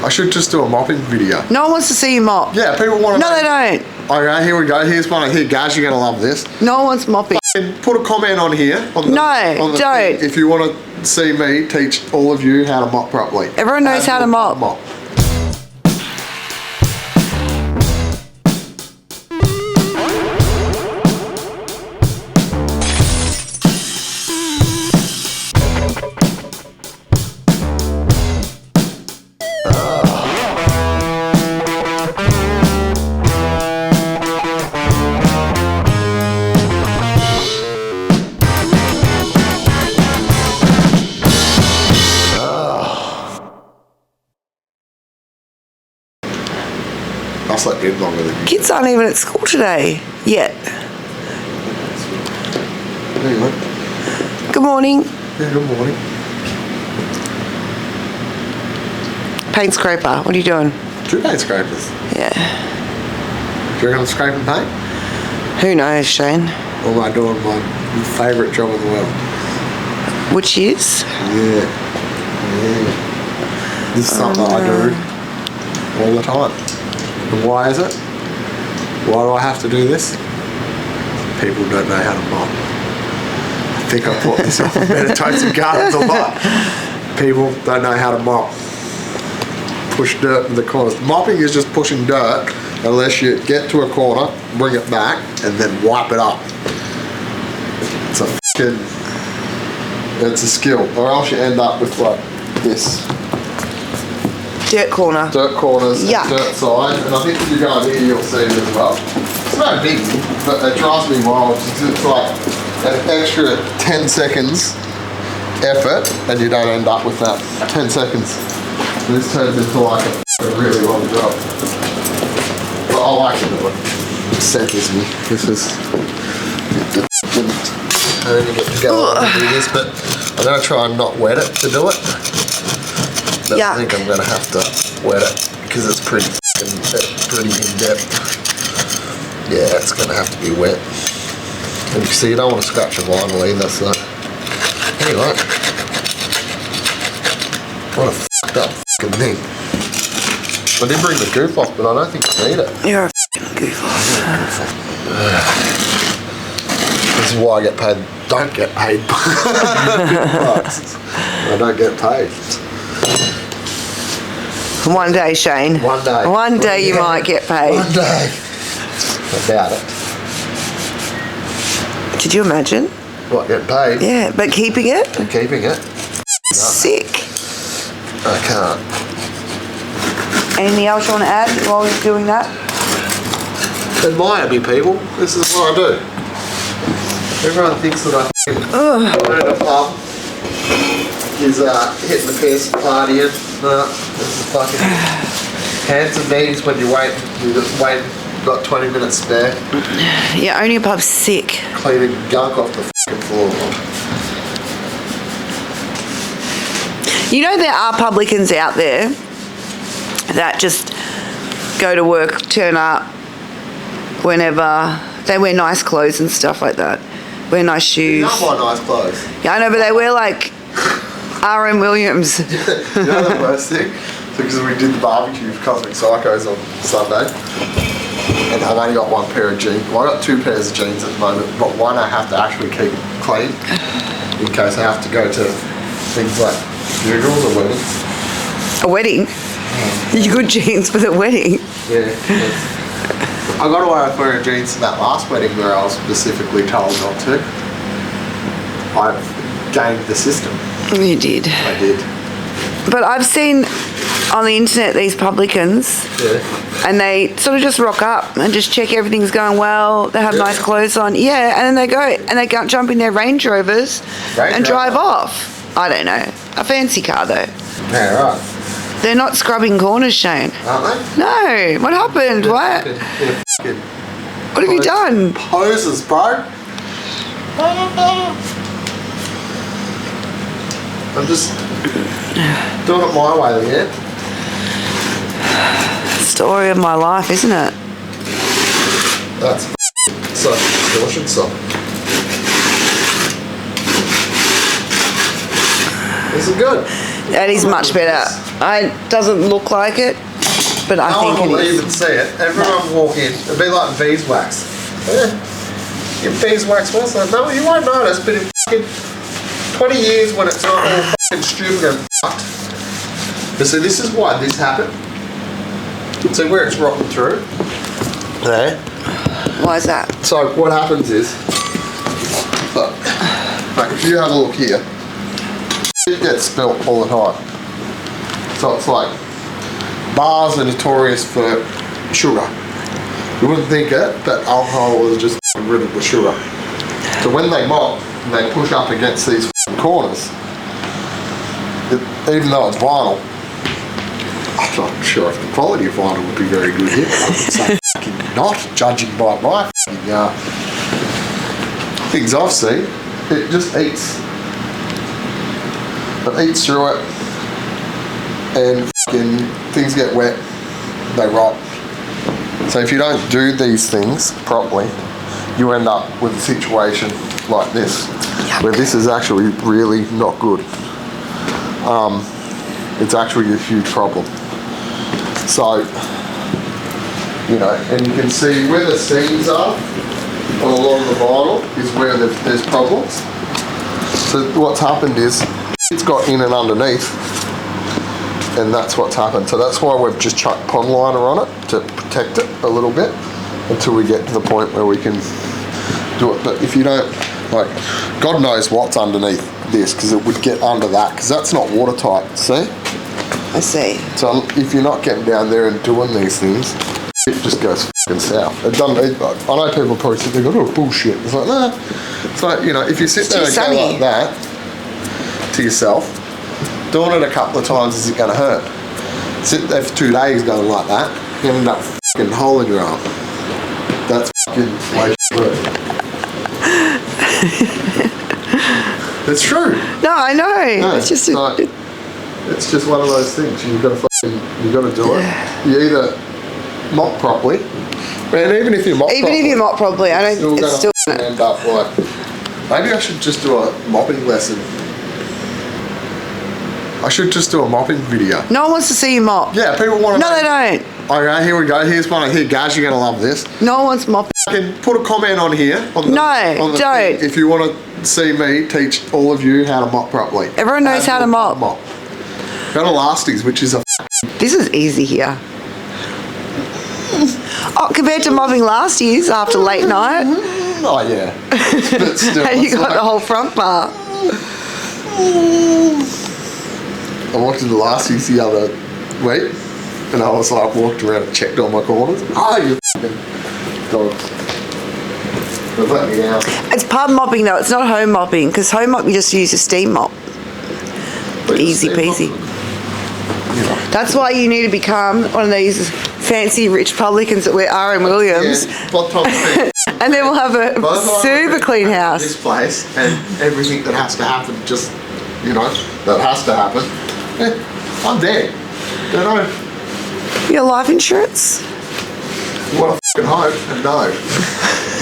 I should just do a mopping video. No one wants to see you mop. Yeah, people want to. No, they don't. Okay, here we go. Here's one. Here, guys, you're gonna love this. No one wants mopping. Put a comment on here. No, don't. Thing, if you want to see me teach all of you how to mop properly. Everyone knows how to mop. I slept in longer than you. Kids aren't even at school today yet. Anyway. Good morning. Yeah, good morning. Paint scraper. What are you doing? 2 paint scrapers. Yeah. Do you reckon I'm scraping paint? Who knows, Shane? Or am I doing my favourite job in the world? Which is? Yeah. This is something that I do all the time. And why is it? Why do I have to do this? People don't know how to mop. I think I brought this up on Bettertotes and Gardens a lot. People don't know how to mop. Push dirt in the corners. Mopping is just pushing dirt unless you get to a corner, bring it back, and then wipe it up. It's a skill. Or else you end up with like this. Dirt corner. Dirt corners, Yuck. and dirt side, and I think if you go over here you'll see it as well. It's no biggie, but it drives me wild. It's like an extra 10 seconds effort, and you don't end up with that 10 seconds. This turns into like a really long job. But I like to do it. It centers me. This is... I only get to go on and do this, but I'm going to try and not wet it to do it. But I think I'm going to have to wet it because it's pretty in-depth. Yeah, it's going to have to be wet. And you see, you don't want to scratch a vinyl either, so... Anyway. What a f***ed up f***ing thing. I did bring the goof off, but I don't think I need it. You're a f***ing goof off. This is why I get paid. Don't get paid. I don't get paid. One day, Shane. One day. One day you might get paid. One day. I doubt it. Did you imagine? What, getting paid? Yeah, but keeping it? And keeping it? Sick. I can't. Anything else you want to add while we're doing that? Admire me, people. This is what I do. Everyone thinks that I go to the pub is hitting the piss, partying. No, this is fucking handsome meetings when you're just waiting, got 20 minutes spare. Yeah, only a pub's sick. Cleaning gunk off the fucking floor. You know there are publicans out there that just go to work, turn up whenever. They wear nice clothes and stuff like that. Wear nice shoes. You don't buy nice clothes. Yeah, I know, but they wear like R.M. Williams. You know the worst thing? Because we did the barbecue for Cosmic Psychos on Sunday, and I've only got 1 pair of jeans. Well, I've got 2 pairs of jeans at the moment, but one I have to actually keep clean in case I have to go to things like funerals or weddings. A wedding? You good jeans for the wedding? Yeah. I got away with wearing jeans to that last wedding where I was specifically told not to. I gamed the system. You did. I did. But I've seen on the internet these publicans, and they sort of just rock up and just check everything's going well. They have nice clothes on, yeah, and then they go and they jump in their Range Rovers and drive off. I don't know, a fancy car though. Yeah, right. They're not scrubbing corners, Shane. Aren't they? No. What happened? What? What have you done? Poses, bro. I'm just doing it my way, yeah. Story of my life, isn't it? That's such a distortion song. This is good. That is much better. Doesn't look like it, but I No think one will it is. even see it. Everyone will walk in. It'll be like beeswax. If beeswax was like, no, you won't notice, but in fucking 20 years when it's not all fucking stupid and fucked. But see, this is why this happened. See where it's rotting through? There. Why is that? So what happens is, look, like if you have a look here, it gets spilt all the time. So it's like, bars are notorious for sugar. You wouldn't think it, but alcohol is just riddled with sugar. So when they mop and they push up against these corners, even though it's vinyl, I'm not sure if the quality of vinyl would be very good here. I would say fucking not, judging by my fucking things I've seen. It just eats. It eats through it, and fucking things get wet, they rot. So if you don't do these things properly, you end up with a situation like this, where this is actually really not good. It's actually a huge problem. So, you know, and you can see where the seams are on a lot of the vinyl is where there's problems. So what's happened is it's got in and underneath, and that's what's happened. So that's why we've just chucked pond liner on it to protect it a little bit until we get to the point where we can do it. But if you don't, like, God knows what's underneath this, because it would get under that, because that's not watertight, see? I see. So if you're not getting down there and doing these things, it just goes fucking south. I know people probably sit there and go, oh, bullshit. It's like, nah. It's like, you know, if you sit there and go like that to yourself, doing it a couple of times isn't going to hurt. Sit there for 2 days going like that, you end up fucking hole in your arm. That's fucking way work. It's true. No, I know. No, it's just it's just one of those things. You've got to do it. You either mop properly, and even if you mop properly, I don't. It's still gonna end up like. Maybe I should just do a mopping lesson. I should just do a mopping video. No one wants to see you mop. Yeah, people want to. No, they don't. Okay, here we go. Here's one. Here, guys, you're gonna love this. No one wants mopping. Put a comment on here. No, don't. Thing, if you want to see me teach all of you how to mop properly. Everyone knows how to mop. Go to Lasties, which is a. This is easy here. Oh, compared to mopping last year's after late night. Oh yeah. But still, and you got the whole front bar. I walked into Lasties the other week, and I was like, walked around and checked all my corners. Oh, you fucking dogs. They've let me down. It's pub mopping though, it's not home mopping, because home mop you just use a steam mop. Easy peasy. Yeah. That's why you need to become one of these fancy rich publicans that we're R and Williams. Yeah, and then we'll have a super clean house. This place and everything that has to happen, just, you know, that has to happen. Yeah, I'm dead. You know. Your life insurance? What a fucking hope, and no.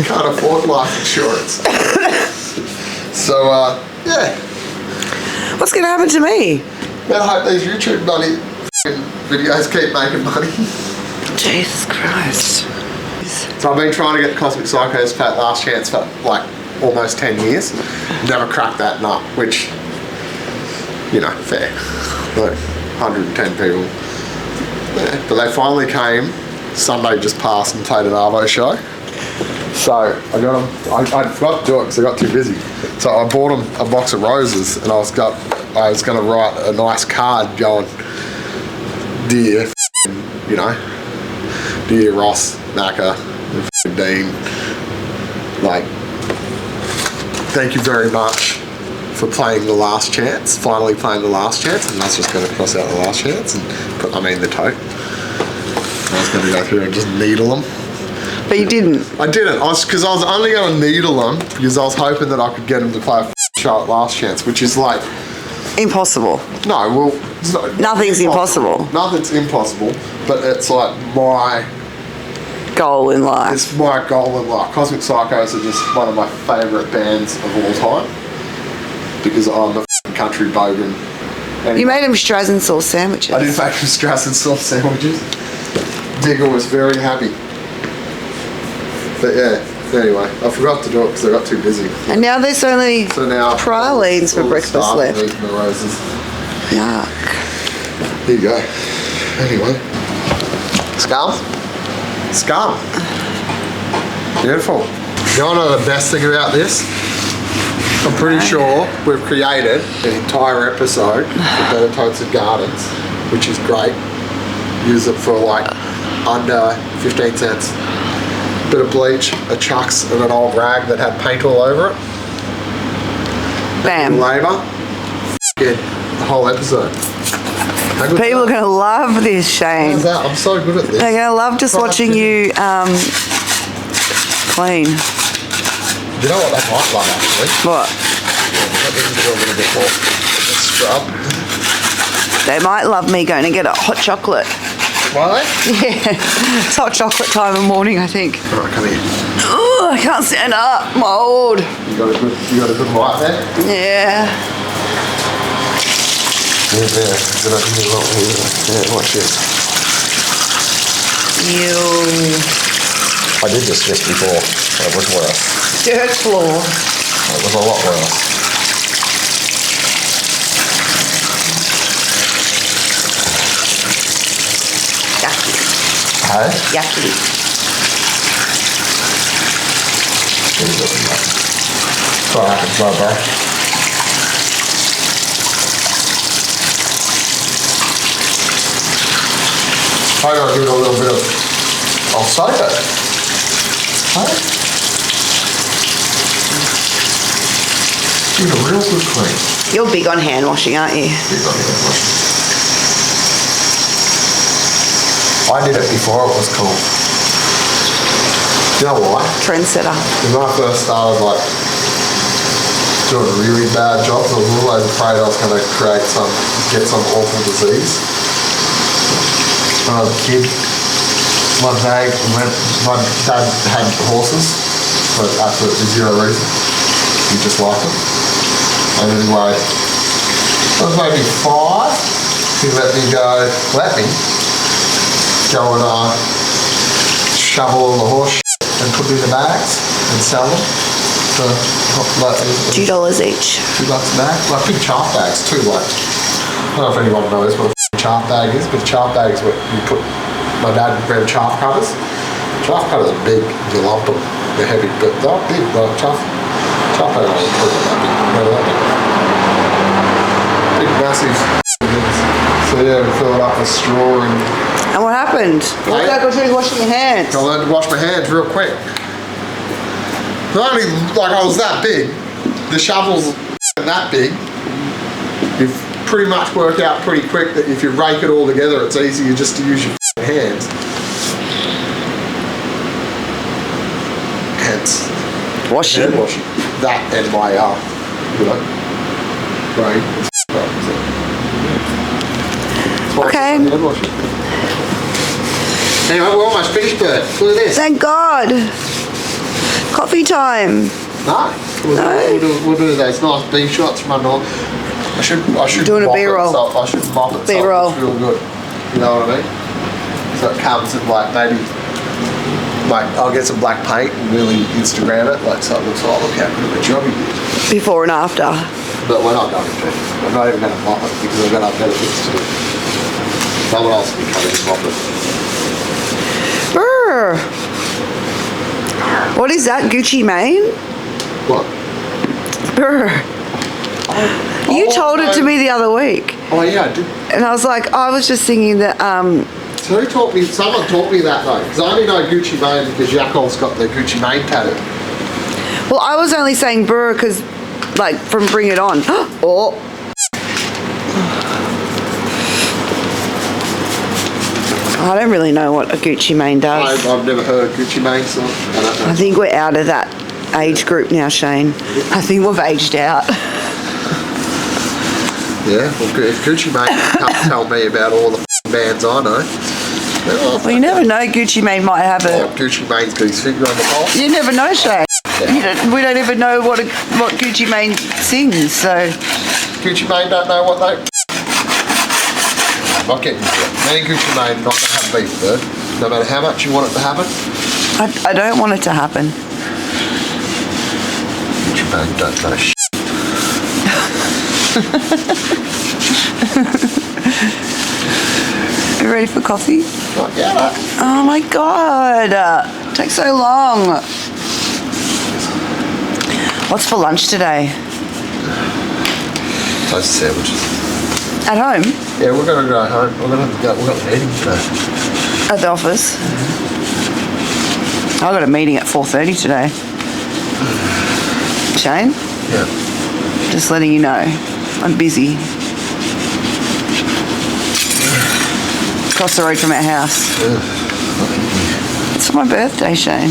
Can't afford life insurance. So, yeah. What's going to happen to me? Man, I hope these YouTube videos keep making money. Jesus Christ. So I've been trying to get the Cosmic Psycho's Fat Last Chance for like almost 10 years. Never cracked that nut, which, you know, fair. Like 110 people. Yeah. But they finally came. Sunday just passed and played an Arvo show. So I got them. I forgot to do it because I got too busy. So I bought them a box of roses, and I was going to write a nice card going, dear, you know, dear Ross, Macca, and Dean, like, thank you very much for playing the last chance. Finally playing the last chance, and that's just going to cross out the last chance and put, the tote. I was going to go through and just needle them. But you didn't. I didn't. Because I was only going to needle them because I was hoping that I could get them to play a show at last chance, which is like impossible. No, well, it's not, nothing's impossible. Nothing's impossible, but it's like my goal in life. It's my goal in life. Cosmic Psychos are just one of my favourite bands of all time because I'm a country bogan Anyway. You made them Strazen sauce sandwiches. I did make them Strassen sauce sandwiches. Digger was very happy. But yeah, anyway, I forgot to do it because I got too busy. And now there's only So now pralines for breakfast left. Eating the roses. Yuck. Here you go. Anyway. Scum? Scum. Beautiful. You want to know the best thing about this? I'm pretty sure we've created an entire episode for Bettertotes and Gardens, which is great. Use it for like under 15 cents. Bit of bleach, a chucks and an old rag that had paint all over it. Bam. Labour. Good. The whole episode. How good People are is going to love this, Shane. How's that? I'm so good at this. They're going to love just watching you clean. You know what they might love actually? What? Let me just do a little bit more scrub. They might love me going to get a hot chocolate. Why? Yeah. It's hot chocolate time in the morning, I think. Alright, come here. Oh, I can't stand up. I'm old. You got a good wipe there? Yeah. Yeah, watch this. You. I did this just before. It was worse. Dirt floor. It was a lot worse. Yucky. Hey? Yucky. Sorry, I can throw it back. I gotta give it a little bit of, I'll save it. Hey? Give it a real good clean. You're big on hand washing, aren't you? I did it before it was cool. You know why? Trendsetter. When I first started like doing really bad jobs, I was always afraid I was going to get some awful disease. When I was a kid, one day my dad had horses for absolutely zero reason. He just liked them. And anyway, I was maybe 5. He let me go and shovel all the horse and put it in the bags and sell them for like $2 each. $2 a bag. Like big chaff bags too. Like I don't know if anyone knows what a chaff bag is, but a chaff bag is what you put. My dad ran chaff cutters. Chaff cutters are big. You lump them. They're heavy, but they're big. Like chaff cutters are that big. They're that big. Big, massive. So yeah, we fill it up with straw and. And what happened? What did I go to washing your hands? I learned to wash my hands real quick. Not only like I was that big, the shovel's that big. You've pretty much worked out pretty quick that if you rake it all together, it's easier just to use your hands. Hence, Washing. hand washing. That and my brain. Okay. Hand washing. Anyway, we're almost finished, Bert. Look at this. Thank God. Coffee time. No. We'll do those nice B shots from under. I should Doing a mop B-roll. it so I should mop it B-roll. so it's real good. You know what I mean? So it comes in like maybe like I'll get some black paint and really Instagram it like so it looks like look how good of a job you did. Before and after. But we're not going to. I'm not even going to mop it because we're going to have better things to do. Someone else will be coming and mop it. Brr. What is that, Gucci Mane? What? Brr. You told it to me the other week. Oh yeah, I did. And I was like, I was just thinking that, So who taught me? Someone taught me that though, because I only know Gucci Mane because Yakul's got the Gucci Mane tattoo. well, I was only saying brr because, like, from Bring It On. Oh. I don't really know what a Gucci Mane does. I've never heard of Gucci Mane, so I don't know. I think we're out of that age group now, Shane. I think we've aged out. Yeah, well, if Gucci Mane can't tell me about all the bands I know. Well, you never know. Gucci Mane might have a... Gucci Mane's got his finger on the pulse. You never know, Shane. We don't even know what Gucci Mane sings, so... Gucci Mane don't know what they... not getting into it. Me and Gucci Mane not going to have beef, bird. No matter how much you want it to happen. I don't want it to happen. Gucci Mane don't know shit. You ready for coffee? Not yet. Oh my god. Takes so long. What's for lunch today? Toast sandwiches. At home? Yeah, we're going to go home. We've got a meeting today. At the office? I got a meeting at 4:30 today. Shane? Yeah. Just letting you know. I'm busy. Across the road from our house. It's for my birthday, Shane.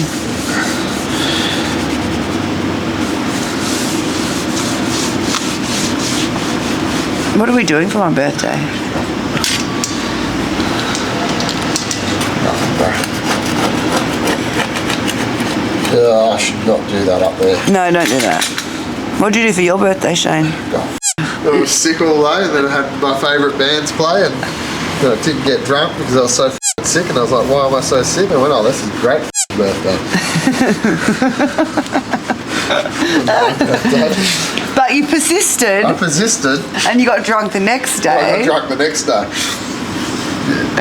What are we doing for my birthday? Nothing, bro. Yeah, I should not do that up there. No, don't do that. What did you do for your birthday, Shane? I was sick all day, and then I had my favourite bands play, and I didn't get drunk because I was so sick, and I was like, why am I so sick? And I went, oh, this is a great birthday. But you persisted. I persisted. And you got drunk the next day. I got drunk the next day.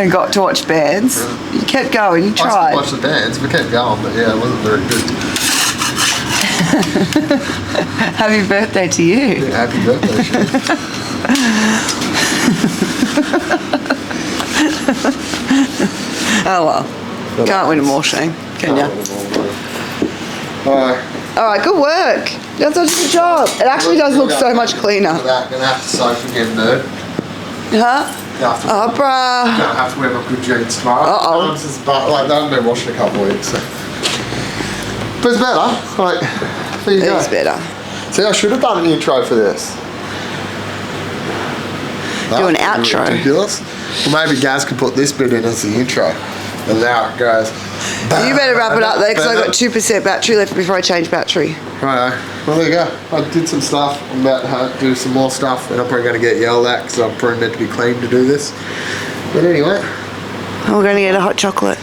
And got to watch bands. You kept going, you I tried. watched the bands, we kept going, but yeah, it wasn't very good. Happy birthday to you. Yeah, happy birthday, Shane. Oh well. Can't win them all, Shane. Can ya? Alright. Alright, good work. You done such a good job. It actually does look so much cleaner. Gonna have to soak again, nerd. Huh? Oh, bruh. Gonna have to wear my good jeans tomorrow. Uh-oh. But like, they haven't been washed in a couple of weeks, so. But it's better. Like, there you go. It's better. See, I should have done an intro for this. Do an outro. Ridiculous. Well, maybe Gaz could put this bit in as the intro. And now it goes. You better wrap it up there because I've got 2% battery left before I change battery. Righto. Well, there you go. I did some stuff. I'm about to do some more stuff, and I'm probably going to get yelled at because I'm probably meant to be clean to do this. But anyway. We're going to get a hot chocolate.